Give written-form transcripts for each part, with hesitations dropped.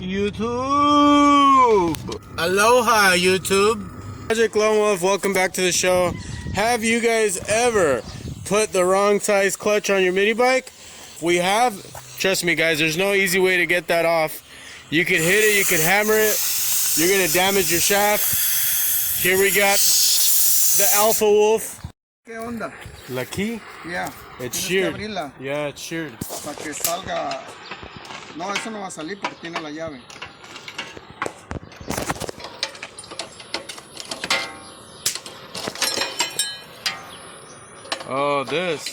YouTube! Aloha, YouTube! Project Lone Wolf, welcome back to the show. Have you guys ever put the wrong size clutch on your mini bike? We have. Trust me, guys, there's no easy way to get that off. You could hit it, you could hammer it, you're gonna damage your shaft. Here we got the Alpha Wolf. ¿Qué onda? La key? Yeah. It's Tienes que sheared. abrirla Yeah, it's sheared. para que salga. No, eso no va a salir porque tiene la llave. Oh, this.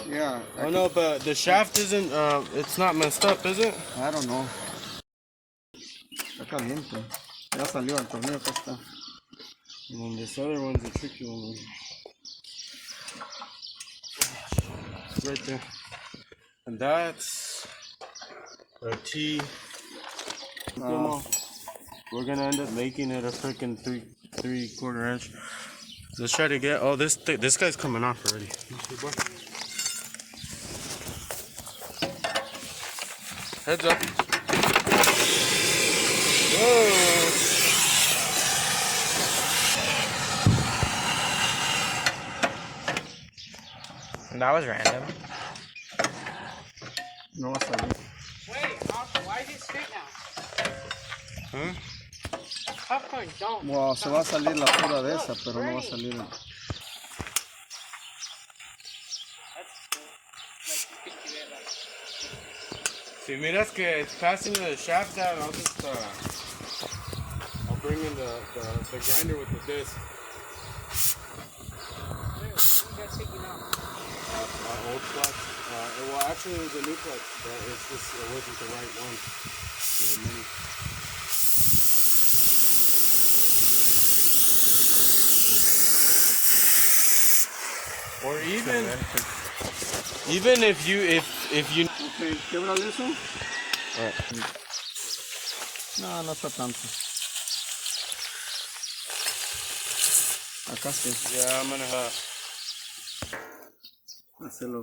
Yeah. Oh no, but the shaft isn't, it's not messed up, is it? I don't know. Está caliente. Ya salió el tornillo, acá está. And then this other one's a tricky one. It's right there. And that's a T. We're gonna end up making it a freaking 3/4 inch. Let's try to get. Oh, this guy's coming off already. Heads up. Whoa. That was random. No va a salir. Wait, Oscar, why is it straight now? Huh? Popcorn, don't. Wow, se va a salir la pura de esa, pero no va a salir. Si miras que it's passing the shaft down, I'll just I'll bring in the grinder with the disc. Wait, what are you guys taking out? Old clutch. Well, actually, it was a new clutch, but it wasn't the right one for the mini. Or even if you Okay, québrale eso. Alright. No, no está tanto. Acá sí. Yeah, I'm gonna Hacerlo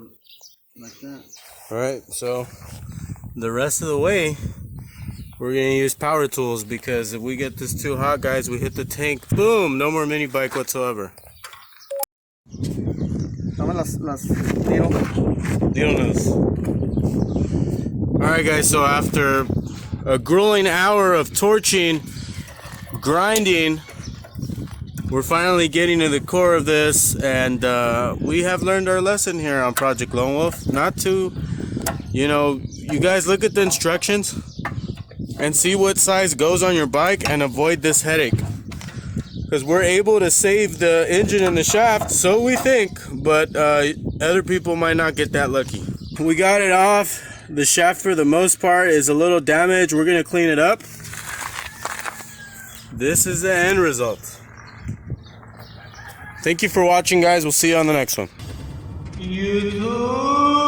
like that. Alright, so the rest of the way we're gonna use power tools, because if we get this too hot, guys, we hit the tank, boom, no more mini bike whatsoever. Dame las tiro. Alright guys, so after a grueling hour of torching, grinding, we're finally getting to the core of this, and we have learned our lesson here on Project Lone Wolf. Not to, you guys look at the instructions and see what size goes on your bike and avoid this headache. Because we're able to save the engine and the shaft, so we think, but other people might not get that lucky. We got it off. The shaft, for the most part, is a little damaged. We're gonna clean it up. This is the end result. Thank you for watching, guys. We'll see you on the next one. YouTube.